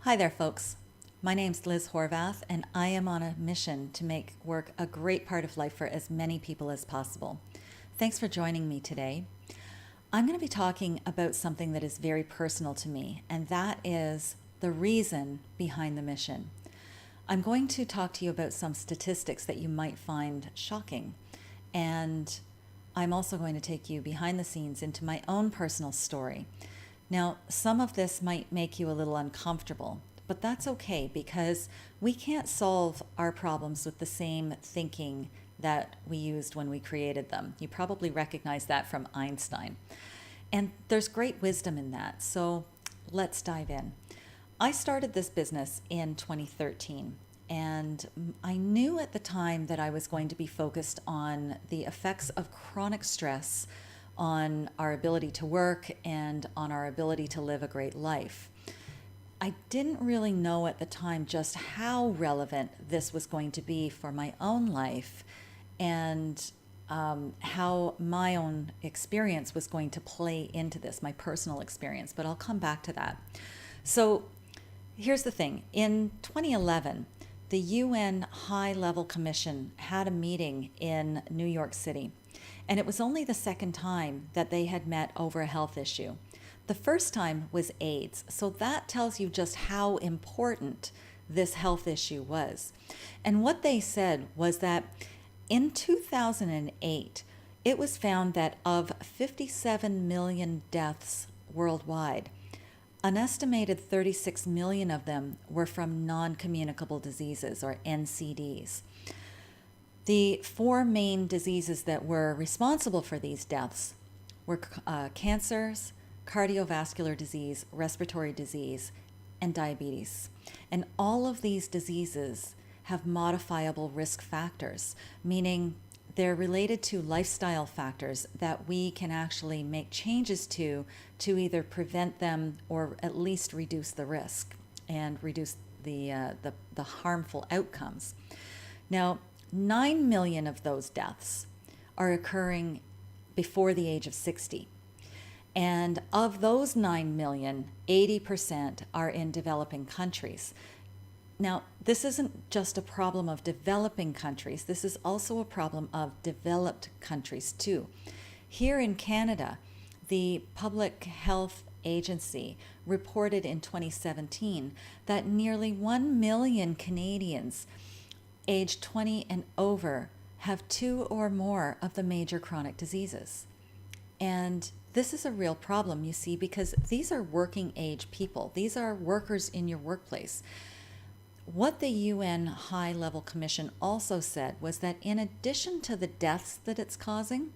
Hi there, folks. My name's Liz Horvath, and I am on a mission to make work a great part of life for as many people as possible. Thanks for joining me today. I'm going to be talking about something that is very personal to me, and that is the reason behind the mission. I'm going to talk to you about some statistics that you might find shocking, and I'm also going to take you behind the scenes into my own personal story. Now, some of this might make you a little uncomfortable, but that's okay because we can't solve our problems with the same thinking that we used when we created them. You probably recognize that from Einstein. And there's great wisdom in that, so let's dive in. I started this business in 2013, and I knew at the time that I was going to be focused on the effects of chronic stress on our ability to work and on our ability to live a great life. I didn't really know at the time just how relevant this was going to be for my own life and how my own experience was going to play into this, my personal experience, but I'll come back to that. So here's the thing. In 2011, the UN High Level Commission had a meeting in New York City. And it was only the second time that they had met over a health issue. The first time was AIDS, so that tells you just how important this health issue was. And what they said was that in 2008, it was found that of 57 million deaths worldwide, an estimated 36 million of them were from non-communicable diseases, or NCDs. The four main diseases that were responsible for these deaths were cancers, cardiovascular disease, respiratory disease, and diabetes. And all of these diseases have modifiable risk factors, meaning they're related to lifestyle factors that we can actually make changes to either prevent them or at least reduce the risk and reduce the harmful outcomes. Now, 9 million of those deaths are occurring before the age of 60. And of those 9 million, 80% are in developing countries. Now, this isn't just a problem of developing countries, this is also a problem of developed countries too. Here in Canada, the Public Health Agency reported in 2017 that nearly 1 million Canadians aged 20 and over have two or more of the major chronic diseases. And this is a real problem, you see, because these are working age people. These are workers in your workplace. What the UN High Level Commission also said was that in addition to the deaths that it's causing,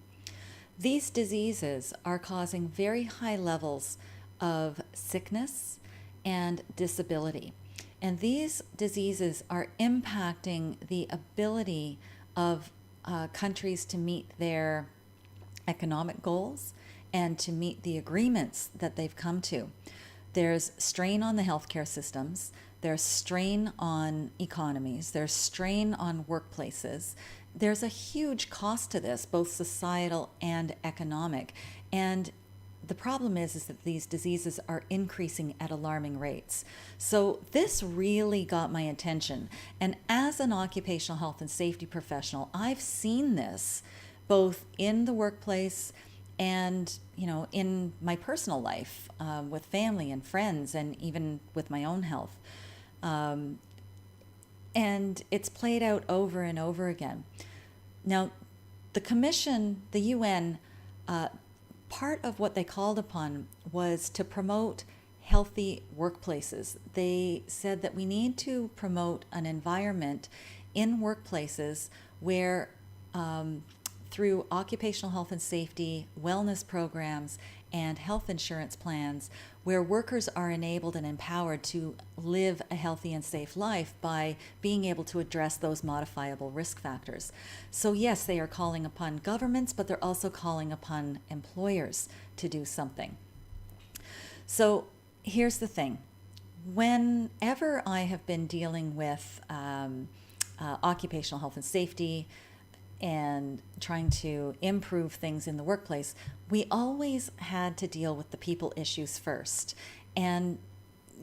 these diseases are causing very high levels of sickness and disability. And these diseases are impacting the ability of countries to meet their economic goals and to meet the agreements that they've come to. There's strain on the healthcare systems, there's strain on economies, there's strain on workplaces. There's a huge cost to this, both societal and economic. And the problem is that these diseases are increasing at alarming rates. So this really got my attention. And as an occupational health and safety professional, I've seen this both in the workplace and, in my personal life with family and friends and even with my own health. And it's played out over and over again. Now, the Commission, the UN, part of what they called upon was to promote healthy workplaces. They said that we need to promote an environment in workplaces where through occupational health and safety, wellness programs, and health insurance plans, where workers are enabled and empowered to live a healthy and safe life by being able to address those modifiable risk factors. So yes, they are calling upon governments, but they're also calling upon employers to do something. So here's the thing. Whenever I have been dealing with occupational health and safety, and trying to improve things in the workplace, we always had to deal with the people issues first. And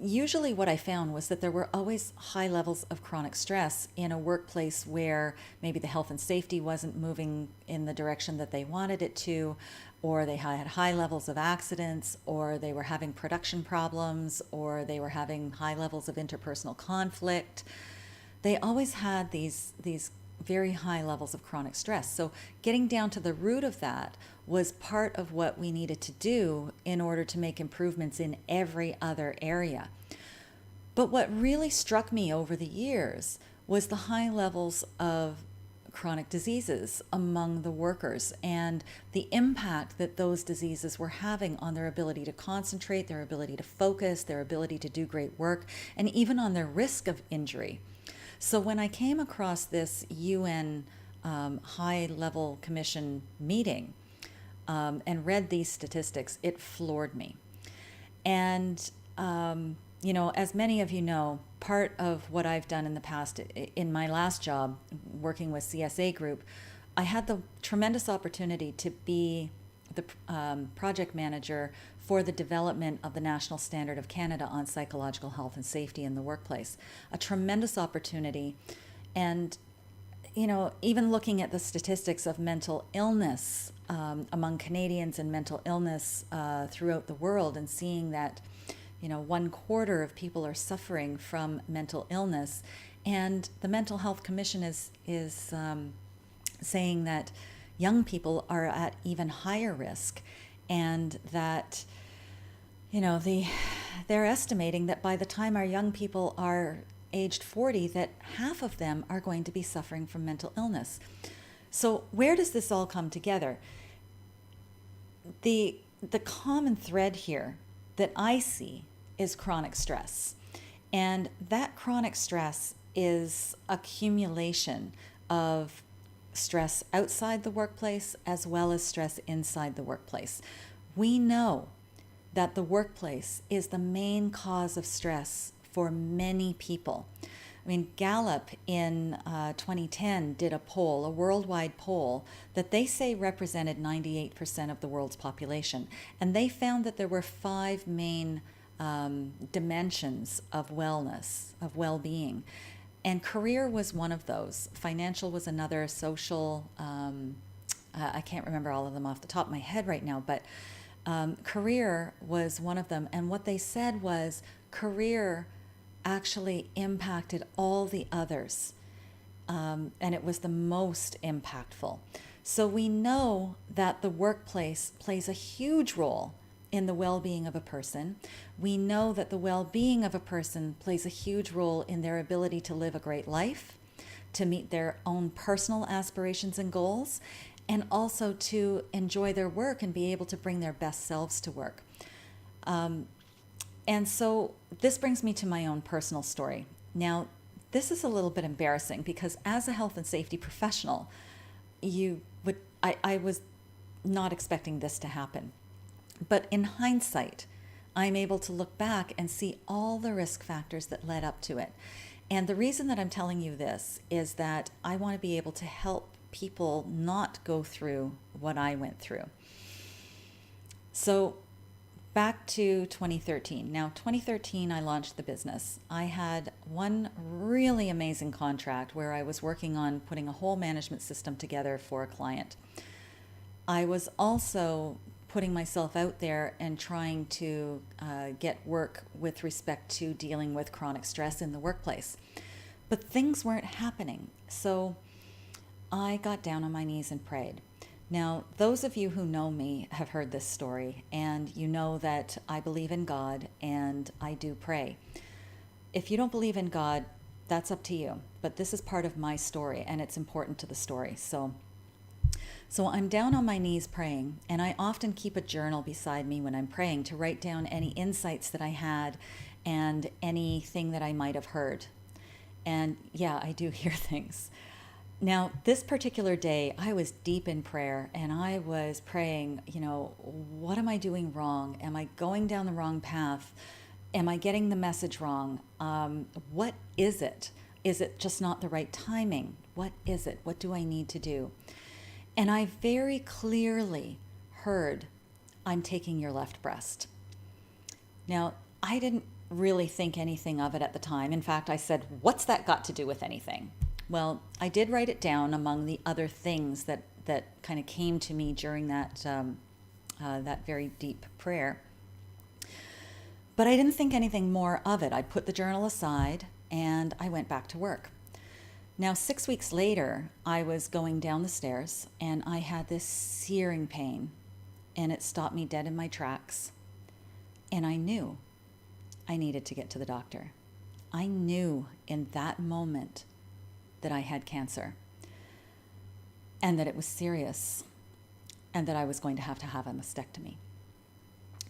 usually what I found was that there were always high levels of chronic stress in a workplace where maybe the health and safety wasn't moving in the direction that they wanted it to, or they had high levels of accidents, or they were having production problems, or they were having high levels of interpersonal conflict. They always had these very high levels of chronic stress. So getting down to the root of that was part of what we needed to do in order to make improvements in every other area. But what really struck me over the years was the high levels of chronic diseases among the workers and the impact that those diseases were having on their ability to concentrate, their ability to focus, their ability to do great work, and even on their risk of injury. So when I came across this UN high-level commission meeting and read these statistics, it floored me. And, as many of you know, part of what I've done in the past, in my last job, working with CSA Group, I had the tremendous opportunity to be the project manager for the development of the National Standard of Canada on psychological health and safety in the workplace. A tremendous opportunity. And, even looking at the statistics of mental illness among Canadians and mental illness throughout the world, and seeing that, 1/4 of people are suffering from mental illness. And the Mental Health Commission is saying that young people are at even higher risk, and that they're estimating that by the time our young people are aged 40, that half of them are going to be suffering from mental illness. So where does this all come together? The common thread here that I see is chronic stress. And that chronic stress is accumulation of stress outside the workplace as well as stress inside the workplace. We know that the workplace is the main cause of stress for many people. I mean, Gallup in 2010 did a poll, a worldwide poll, that they say represented 98% of the world's population. And they found that there were 5 main dimensions of wellness, of well-being. And career was one of those. Financial was another. Social, I can't remember all of them off the top of my head right now, but career was one of them. And what they said was career actually impacted all the others, and it was the most impactful. So we know that the workplace plays a huge role in the well-being of a person. We know that the well-being of a person plays a huge role in their ability to live a great life, to meet their own personal aspirations and goals, and also to enjoy their work and be able to bring their best selves to work. And so this brings me to my own personal story. Now, this is a little bit embarrassing because as a health and safety professional, I was not expecting this to happen. But in hindsight, I'm able to look back and see all the risk factors that led up to it. And the reason that I'm telling you this is that I want to be able to help people not go through what I went through. So back to 2013. Now, 2013, I launched the business. I had one really amazing contract where I was working on putting a whole management system together for a client. I was also putting myself out there and trying to get work with respect to dealing with chronic stress in the workplace. But things weren't happening. So I got down on my knees and prayed. Now, those of you who know me have heard this story, and you know that I believe in God and I do pray. If you don't believe in God, that's up to you. But this is part of my story, and it's important to the story. So I'm down on my knees praying, and I often keep a journal beside me when I'm praying to write down any insights that I had and anything that I might have heard. And yeah, I do hear things. Now, this particular day, I was deep in prayer, and I was praying, what am I doing wrong? Am I going down the wrong path? Am I getting the message wrong? What is it? Is it just not the right timing? What is it? What do I need to do? And I very clearly heard, I'm taking your left breast. Now, I didn't really think anything of it at the time. In fact, I said, what's that got to do with anything? Well, I did write it down among the other things that kind of came to me during that very deep prayer. But I didn't think anything more of it. I put the journal aside and I went back to work. Now, 6 weeks later, I was going down the stairs and I had this searing pain, and it stopped me dead in my tracks. And I knew I needed to get to the doctor. I knew in that moment that I had cancer and that it was serious and that I was going to have a mastectomy.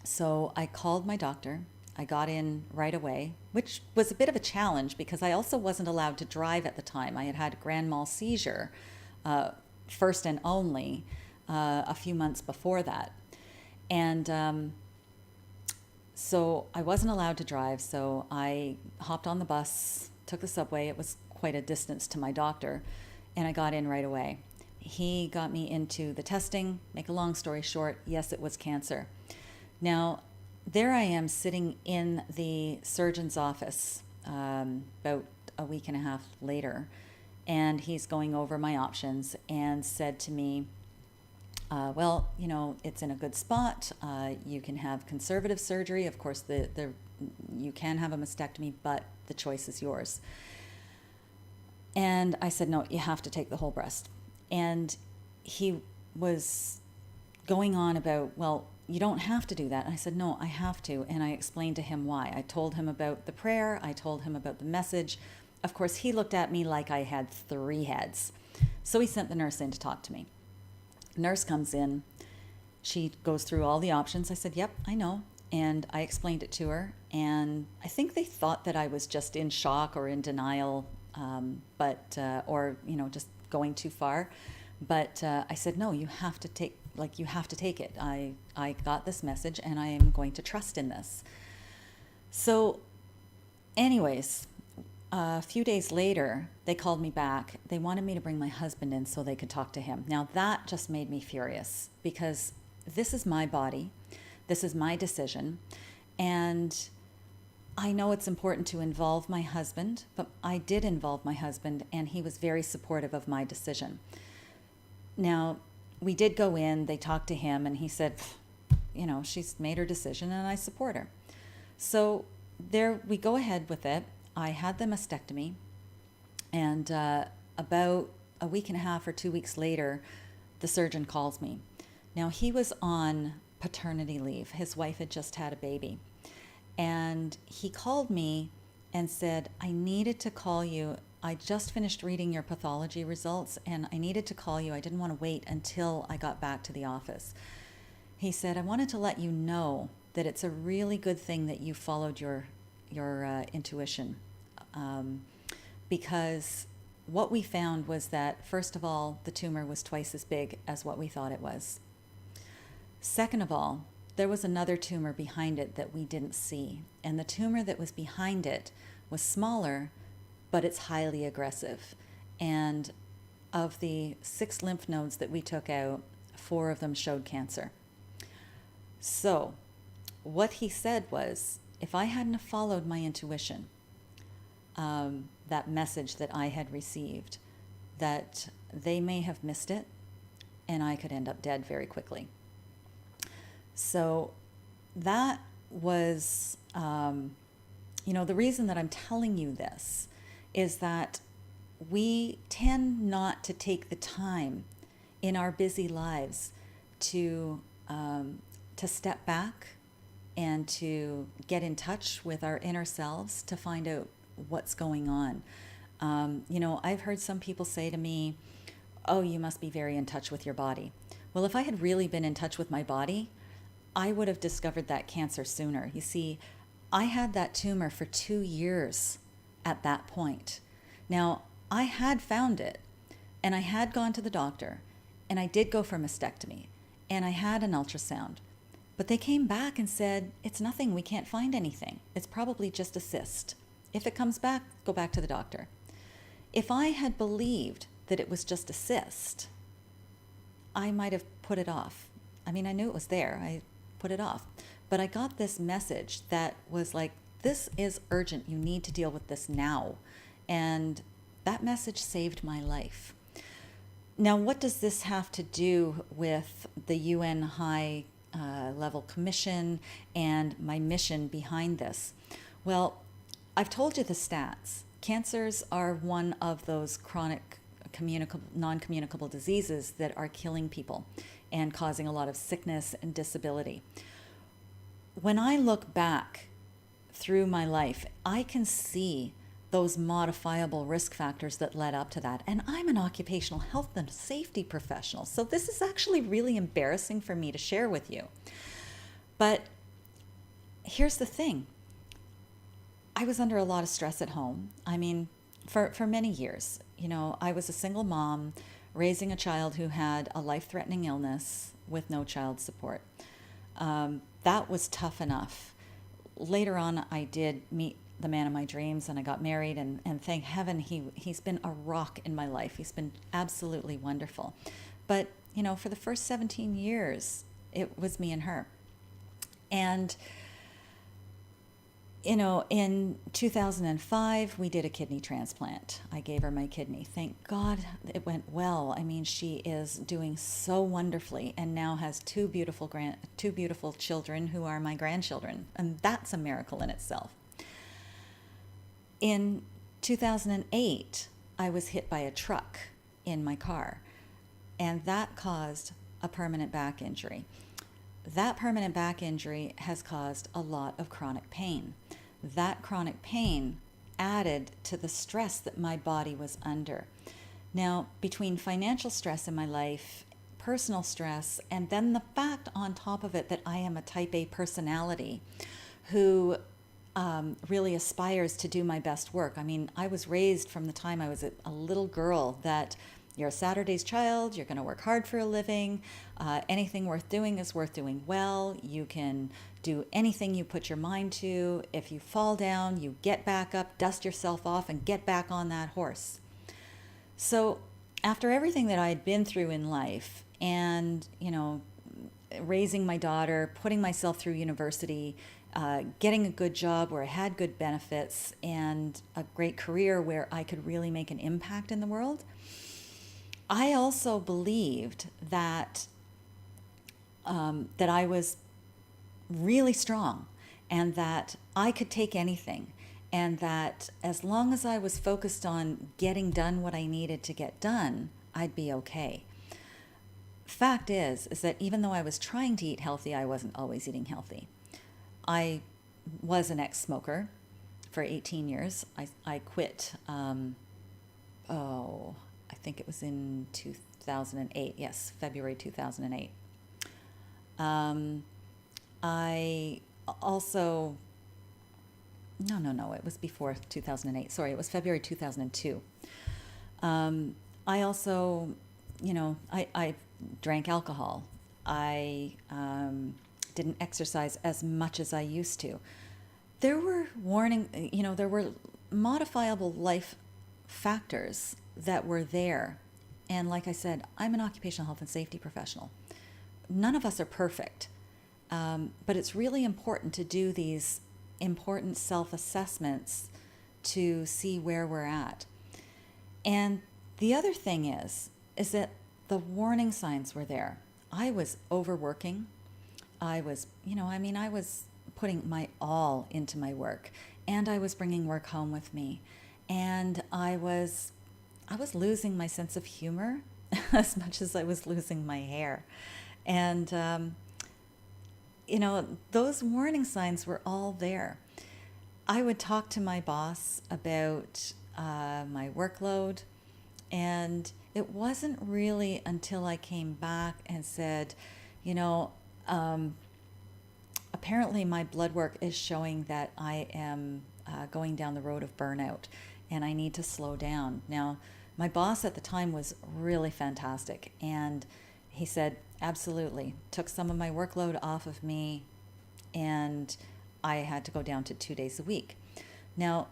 So I called my doctor. I got in right away, which was a bit of a challenge because I also wasn't allowed to drive at the time. I had had a grand mal seizure, first and only, a few months before that. And so I wasn't allowed to drive, so I hopped on the bus, took the subway. It was quite a distance to my doctor, and I got in right away. He got me into the testing. Make a long story short, yes, it was cancer. Now, there I am sitting in the surgeon's office about a week and a half later, and he's going over my options and said to me, well, you know, it's in a good spot. You can have conservative surgery. Of course, you can have a mastectomy, but the choice is yours. And I said, no, you have to take the whole breast. And he was going on about, well, you don't have to do that. And I said, no, I have to. And I explained to him why. I told him about the prayer. I told him about the message. Of course, he looked at me like I had 3 heads. So he sent the nurse in to talk to me. Nurse comes in. She goes through all the options. I said, yep, I know. And I explained it to her. And I think they thought that I was just in shock or in denial, or, you know, just going too far. But I said, no, you have to take it. I got this message and I am going to trust in this. So anyways, a few days later, they called me back. They wanted me to bring my husband in so they could talk to him. Now that just made me furious because this is my body. This is my decision. And I know it's important to involve my husband, but I did involve my husband and he was very supportive of my decision. Now, we did go in, they talked to him, and he said, you know, she's made her decision and I support her. So there we go ahead with it. I had the mastectomy, and about a week and a half or 2 weeks later, the surgeon calls me. Now, he was on paternity leave. His wife had just had a baby. And he called me and said, I needed to call you. I just finished reading your pathology results and I needed to call you. I didn't want to wait until I got back to the office. He said, I wanted to let you know that it's a really good thing that you followed your intuition, because what we found was that, first of all, the tumor was twice as big as what we thought it was. Second of all, there was another tumor behind it that we didn't see, and the tumor that was behind it was smaller, but it's highly aggressive. And of the 6 lymph nodes that we took out, 4 of them showed cancer. So what he said was, if I hadn't have followed my intuition, that message that I had received, that they may have missed it and I could end up dead very quickly. So that was, the reason that I'm telling you this is that we tend not to take the time in our busy lives to step back and to get in touch with our inner selves to find out what's going on. I've heard some people say to me, oh, you must be very in touch with your body. Well, if I had really been in touch with my body, I would have discovered that cancer sooner. You see, I had that tumor for 2 years at that point. Now, I had found it, and I had gone to the doctor, and I did go for mastectomy, and I had an ultrasound. But they came back and said, it's nothing, we can't find anything. It's probably just a cyst. If it comes back, go back to the doctor. If I had believed that it was just a cyst, I might have put it off. I mean, I knew it was there. I put it off. But I got this message that was like, this is urgent. You need to deal with this now. And that message saved my life. Now, what does this have to do with the UN High Level Commission and my mission behind this? Well, I've told you the stats. Cancers are one of those chronic non-communicable diseases that are killing people and causing a lot of sickness and disability. When I look back through my life, I can see those modifiable risk factors that led up to that. And I'm an occupational health and safety professional, so this is actually really embarrassing for me to share with you. But here's the thing. I was under a lot of stress at home. I mean, for many years, I was a single mom raising a child who had a life-threatening illness with no child support. That was tough enough. Later on, I did meet the man of my dreams and I got married, and thank heaven he's been a rock in my life. He's been absolutely wonderful. But, for the first 17 years, it was me and her. And in 2005, we did a kidney transplant. I gave her my kidney. Thank God it went well. I mean, she is doing so wonderfully and now has two beautiful children who are my grandchildren. And that's a miracle in itself. In 2008, I was hit by a truck in my car, and that caused a permanent back injury. That permanent back injury has caused a lot of chronic pain. That chronic pain added to the stress that my body was under. Now, between financial stress in my life, personal stress, and then the fact on top of it that I am a type A personality who really aspires to do my best work. I mean, I was raised from the time I was a little girl that you're a Saturday's child, you're going to work hard for a living, anything worth doing is worth doing well, you can do anything you put your mind to. If you fall down, you get back up, dust yourself off, and get back on that horse. So after everything that I had been through in life and, raising my daughter, putting myself through university, getting a good job where I had good benefits and a great career where I could really make an impact in the world, I also believed that I was really strong and that I could take anything, and that as long as I was focused on getting done what I needed to get done, I'd be okay. Fact is that even though I was trying to eat healthy, I wasn't always eating healthy. I was an ex-smoker for 18 years. I quit, I think it was in 2008. Yes, February 2008. I also, no, it was before 2008. Sorry, it was February 2002. I also, I drank alcohol. I didn't exercise as much as I used to. There were there were modifiable life factors that were there. And like I said, I'm an occupational health and safety professional. None of us are perfect, but it's really important to do these important self-assessments to see where we're at. And the other thing is that the warning signs were there. I was overworking. I was, I was putting my all into my work, and I was bringing work home with me, and I was losing my sense of humor as much as I was losing my hair. And, those warning signs were all there. I would talk to my boss about my workload, and it wasn't really until I came back and said, apparently my blood work is showing that I am going down the road of burnout and I need to slow down. Now, my boss at the time was really fantastic, and he said, absolutely, took some of my workload off of me, and I had to go down to 2 days a week. Now,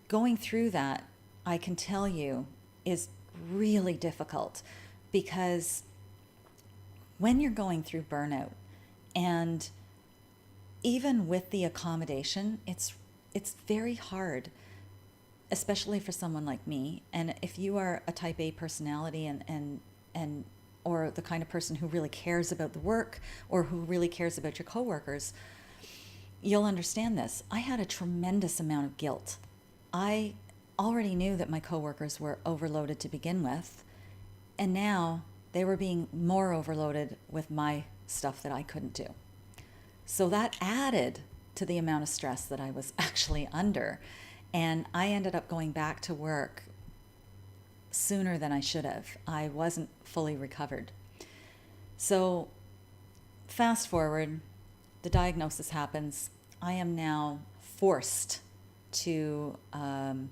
going through that, I can tell you, is really difficult, because when you're going through burnout, and even with the accommodation, it's it's very hard, especially for someone like me. And if you are a type A personality and or the kind of person who really cares about the work or who really cares about your coworkers, you'll understand this. I had a tremendous amount of guilt. I already knew that my coworkers were overloaded to begin with, and now they were being more overloaded with my stuff that I couldn't do. So that added to the amount of stress that I was actually under. And I ended up going back to work sooner than I should have. I wasn't fully recovered. So fast forward, the diagnosis happens. I am now forced to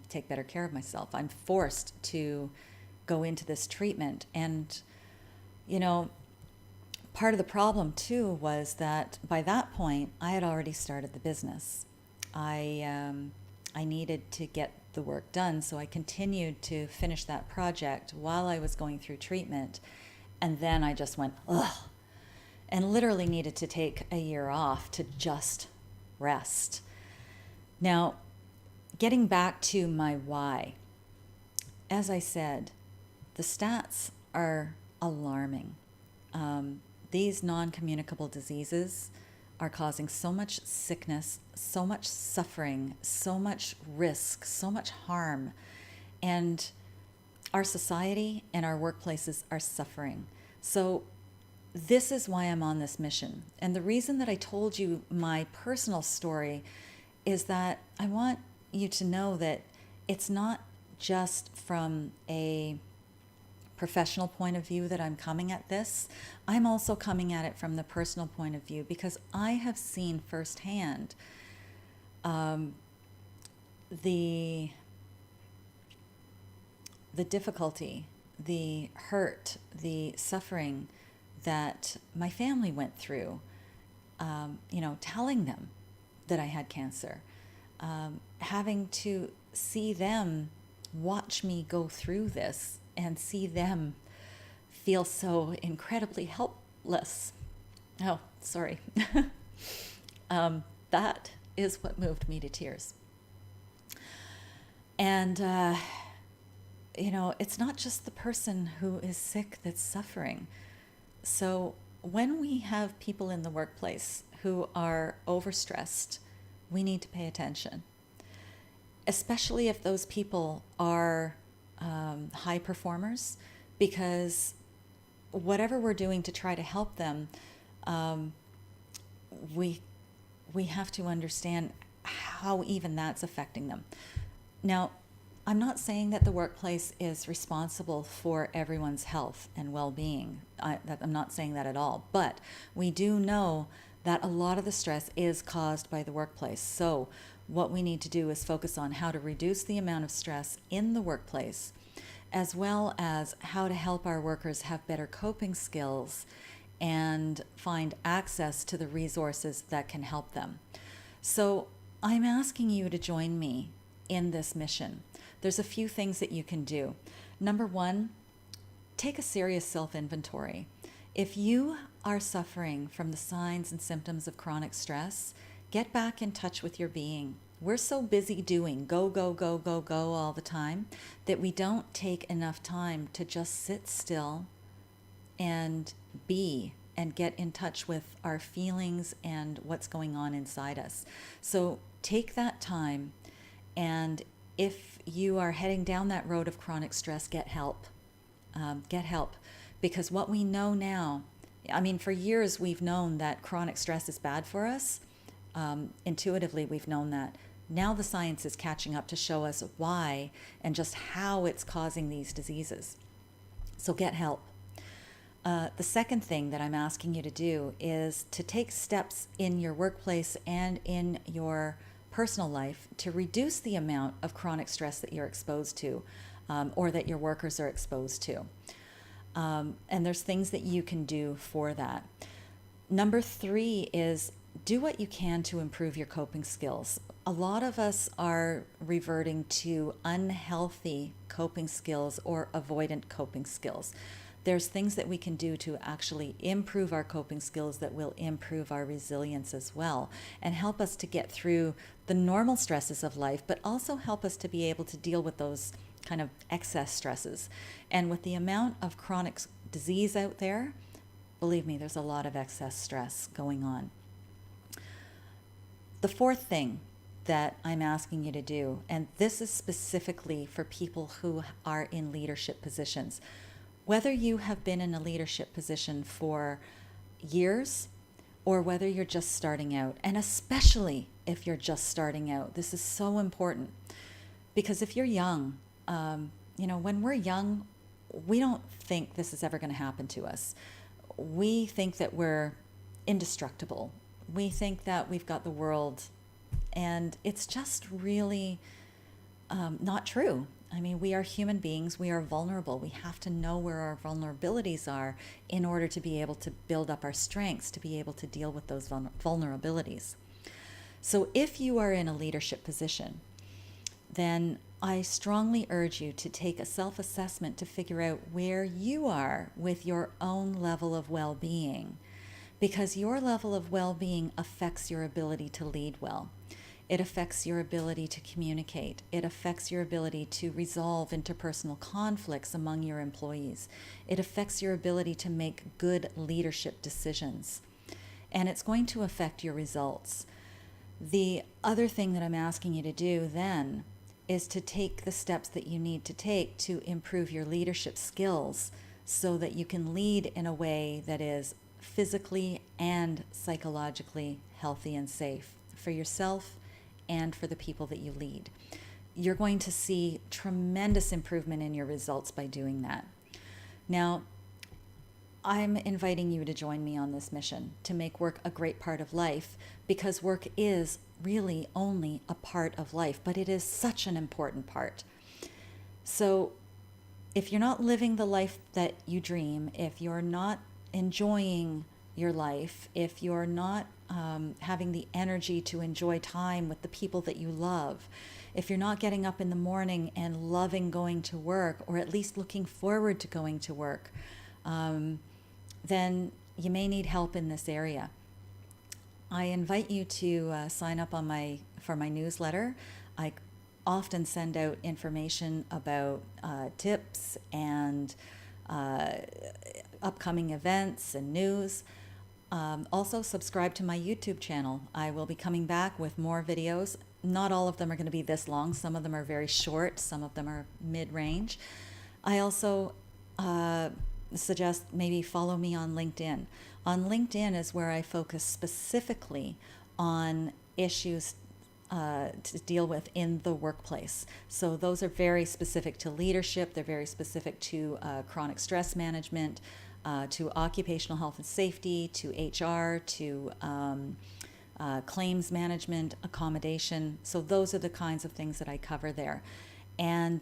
take better care of myself. I'm forced to go into this treatment. And, part of the problem too was that by that point, I had already started the business. I needed to get the work done, so I continued to finish that project while I was going through treatment. And then I just went, ugh, and literally needed to take a year off to just rest. Now, getting back to my why, as I said, the stats are alarming. These non-communicable diseases are causing so much sickness, so much suffering, so much risk, so much harm. And our society and our workplaces are suffering. So this is why I'm on this mission. And the reason that I told you my personal story is that I want you to know that it's not just from a professional point of view that I'm coming at this. I'm also coming at it from the personal point of view because I have seen firsthand the difficulty, the hurt, the suffering that my family went through, telling them that I had cancer, having to see them watch me go through this and see them feel so incredibly helpless. Oh, sorry. That is what moved me to tears. And, it's not just the person who is sick that's suffering. So when we have people in the workplace who are overstressed, we need to pay attention, especially if those people are high performers, because whatever we're doing to try to help them, we have to understand how even that's affecting them. Now, I'm not saying that the workplace is responsible for everyone's health and well-being. I'm not saying that at all. But we do know that a lot of the stress is caused by the workplace. So what we need to do is focus on how to reduce the amount of stress in the workplace, as well as how to help our workers have better coping skills and find access to the resources that can help them. So I'm asking you to join me in this mission. There's a few things that you can do. Number one, take a serious self-inventory. If you are suffering from the signs and symptoms of chronic stress, get back in touch with your being. We're so busy doing go, go, go, go, go all the time that we don't take enough time to just sit still and be and get in touch with our feelings and what's going on inside us. So take that time, and if you are heading down that road of chronic stress, get help. Get help. Because what we know now, for years we've known that chronic stress is bad for us. Intuitively, we've known that. Now the science is catching up to show us why and just how it's causing these diseases. So get help. The second thing that I'm asking you to do is to take steps in your workplace and in your personal life to reduce the amount of chronic stress that you're exposed to, or that your workers are exposed to. And there's things that you can do for that. Number 3 is do what you can to improve your coping skills. A lot of us are reverting to unhealthy coping skills or avoidant coping skills. there's things that we can do to actually improve our coping skills that will improve our resilience as well and help us to get through the normal stresses of life, but also help us to be able to deal with those kind of excess stresses. And with the amount of chronic disease out there, believe me, there's a lot of excess stress going on. The fourth thing that I'm asking you to do, and this is specifically for people who are in leadership positions, whether you have been in a leadership position for years or whether you're just starting out, and especially if you're just starting out, this is so important. Because if you're young, when we're young, we don't think this is ever going to happen to us. We think that we're indestructible. We think that we've got the world, and it's just really not true. I mean, we are human beings. We are vulnerable. We have to know where our vulnerabilities are in order to be able to build up our strengths, to be able to deal with those vulnerabilities. So if you are in a leadership position, then I strongly urge you to take a self-assessment to figure out where you are with your own level of well-being, because your level of well-being affects your ability to lead well. It affects your ability to communicate. It affects your ability to resolve interpersonal conflicts among your employees. It affects your ability to make good leadership decisions. And it's going to affect your results. The other thing that I'm asking you to do then is to take the steps that you need to take to improve your leadership skills so that you can lead in a way that is physically and psychologically healthy and safe for yourself and for the people that you lead. You're going to see tremendous improvement in your results by doing that. Now, I'm inviting you to join me on this mission to make work a great part of life, because work is really only a part of life, but it is such an important part. So if you're not living the life that you dream, if you're not enjoying your life, if you're not having the energy to enjoy time with the people that you love, if you're not getting up in the morning and loving going to work, or at least looking forward to going to work, then you may need help in this area. I invite you to sign up for my newsletter. I often send out information about tips and upcoming events and news. Also, subscribe to my YouTube channel. I will be coming back with more videos. Not all of them are going to be this long. Some of them are very short. Some of them are mid-range. I also suggest maybe follow me on LinkedIn. On LinkedIn is where I focus specifically on issues to deal with in the workplace. So those are very specific to leadership. They're very specific to chronic stress management, to occupational health and safety, to HR, to claims management, accommodation. So those are the kinds of things that I cover there. And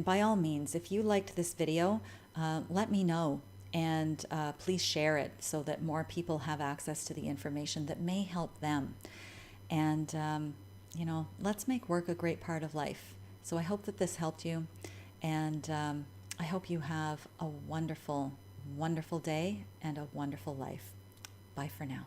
by all means, if you liked this video, let me know, and please share it so that more people have access to the information that may help them. And, let's make work a great part of life. So I hope that this helped you, and I hope you have a wonderful, wonderful day and a wonderful life. Bye for now.